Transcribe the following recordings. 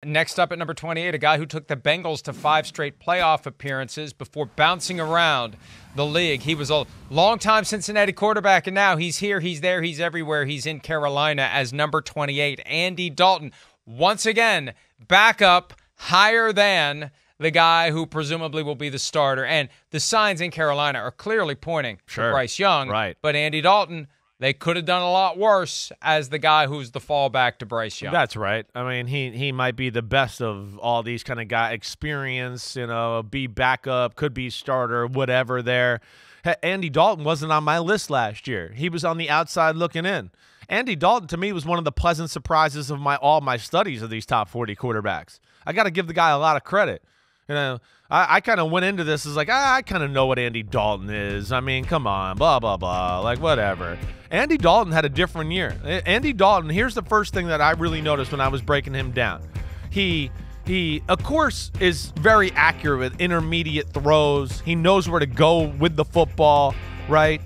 Next up at number 28, a guy who took the Bengals to 5 straight playoff appearances before bouncing around the league. He was a longtime Cincinnati quarterback, and now he's here, he's there, he's everywhere. He's in Carolina as number 28, Andy Dalton. Once again, back up higher than the guy who presumably will be the starter. And the signs in Carolina are clearly pointing to Bryce Young. Right. But Andy Dalton, they could have done a lot worse as the guy who's the fallback to Bryce Young. That's right. I mean, he might be the best of all these kind of guys. Experience, be backup, could be starter, whatever there. Andy Dalton wasn't on my list last year. He was on the outside looking in. Andy Dalton, to me, was one of the pleasant surprises of all my studies of these top 40 quarterbacks. I got to give the guy a lot of credit. I kind of went into this as like, I kind of know what Andy Dalton is. I mean, come on, blah, blah, blah, like whatever. Andy Dalton had a different year. Andy Dalton, here's the first thing that I really noticed when I was breaking him down. He, of course, is very accurate with intermediate throws. He knows where to go with the football, right?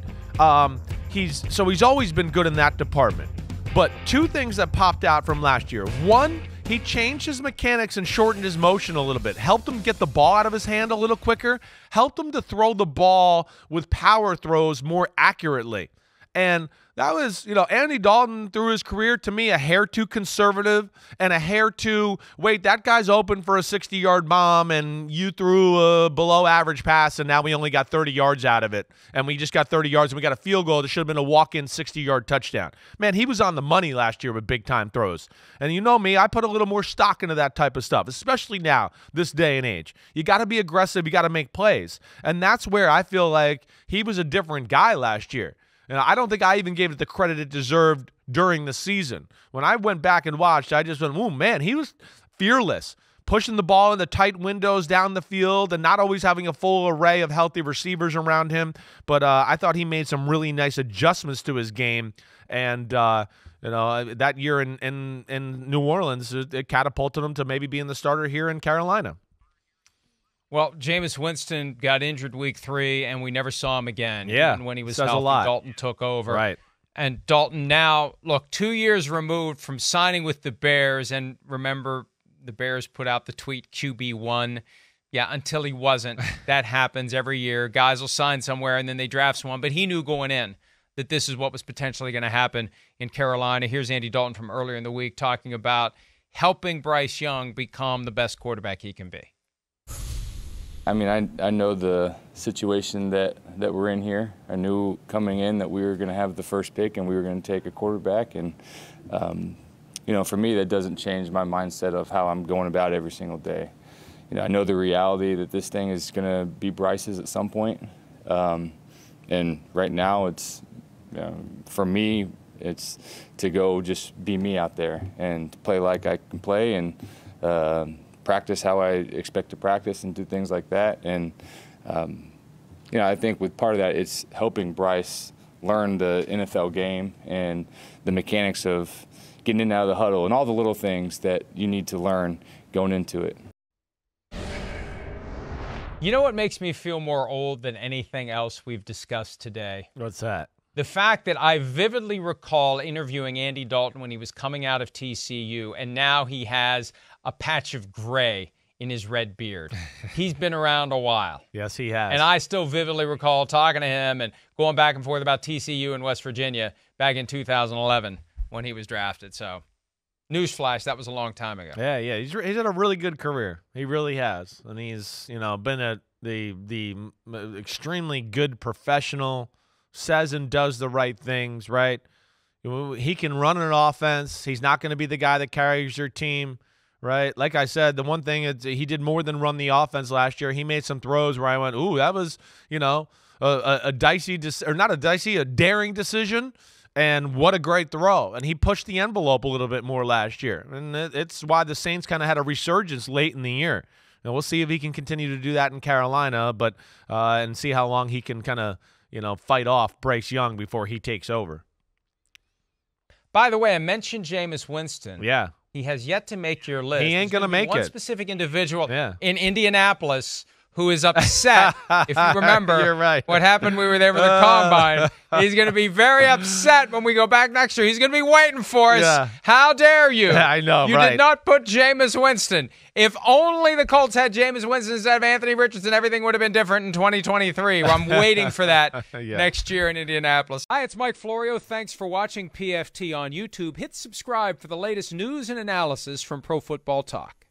He's always been good in that department. But two things that popped out from last year. One, he changed his mechanics and shortened his motion a little bit, helped him get the ball out of his hand a little quicker, helped him to throw the ball with power throws more accurately. And that was, Andy Dalton through his career, to me, a hair too conservative and a hair too, wait, that guy's open for a 60-yard bomb and you threw a below-average pass and now we only got 30 yards out of it. And we just got 30 yards and we got a field goal that should have been a walk-in 60-yard touchdown. Man, he was on the money last year with big-time throws. And you know me, I put a little more stock into that type of stuff, especially now, this day and age. You got to be aggressive. You got to make plays. And that's where I feel like he was a different guy last year. And I don't think I even gave it the credit it deserved during the season. When I went back and watched, I just went, oh, man, he was fearless, pushing the ball in the tight windows down the field and not always having a full array of healthy receivers around him. But I thought he made some really nice adjustments to his game. And, that year in New Orleans, it catapulted him to maybe being the starter here in Carolina. Well, Jameis Winston got injured week 3, and we never saw him again. Yeah, and when he was says healthy, a lot. Dalton took over. Right. And Dalton now, 2 years removed from signing with the Bears, and remember, the Bears put out the tweet QB1. Yeah, until he wasn't. That happens every year. Guys will sign somewhere, and then they draft someone. But he knew going in that this is what was potentially going to happen in Carolina. Here's Andy Dalton from earlier in the week talking about helping Bryce Young become the best quarterback he can be. I mean, I know the situation that we're in here. I knew coming in that we were going to have the first pick and we were going to take a quarterback. And, for me, that doesn't change my mindset of how I'm going about every single day. I know the reality that this thing is going to be Bryce's at some point. And right now it's, for me, it's to go just be me out there and play like I can play and practice how I expect to practice and do things like that. And, I think with part of that, it's helping Bryce learn the NFL game and the mechanics of getting in and out of the huddle and all the little things that you need to learn going into it. You know what makes me feel more old than anything else we've discussed today? What's that? The fact that I vividly recall interviewing Andy Dalton when he was coming out of TCU, and now he has a patch of gray in his red beard. He's been around a while. Yes, he has. And I still vividly recall talking to him and going back and forth about TCU in West Virginia back in 2011 when he was drafted. So, newsflash, that was a long time ago. Yeah. He's had a really good career. He really has. And he's, been the extremely good professional, says and does the right things, right? He can run an offense. He's not going to be the guy that carries your team, right? Like I said, the one thing is he did more than run the offense last year. He made some throws where I went, ooh, that was, a dicey, or not a dicey, a daring decision. And what a great throw. And he pushed the envelope a little bit more last year. And it's why the Saints kind of had a resurgence late in the year. And we'll see if he can continue to do that in Carolina, but and see how long he can kind of, fight off Bryce Young before he takes over. By the way, I mentioned Jameis Winston. Yeah. He has yet to make your list. He ain't going to make one it. One specific individual in Indianapolis who is upset. If you remember You're right. what happened, we were there for the Combine. He's going to be very upset when we go back next year. He's going to be waiting for us. Yeah. How dare you? I know, You right. did not put Jameis Winston. If only the Colts had Jameis Winston instead of Anthony Richardson, everything would have been different in 2023. Well, I'm waiting for that next year in Indianapolis. Hi, it's Mike Florio. Thanks for watching PFT on YouTube. Hit subscribe for the latest news and analysis from Pro Football Talk.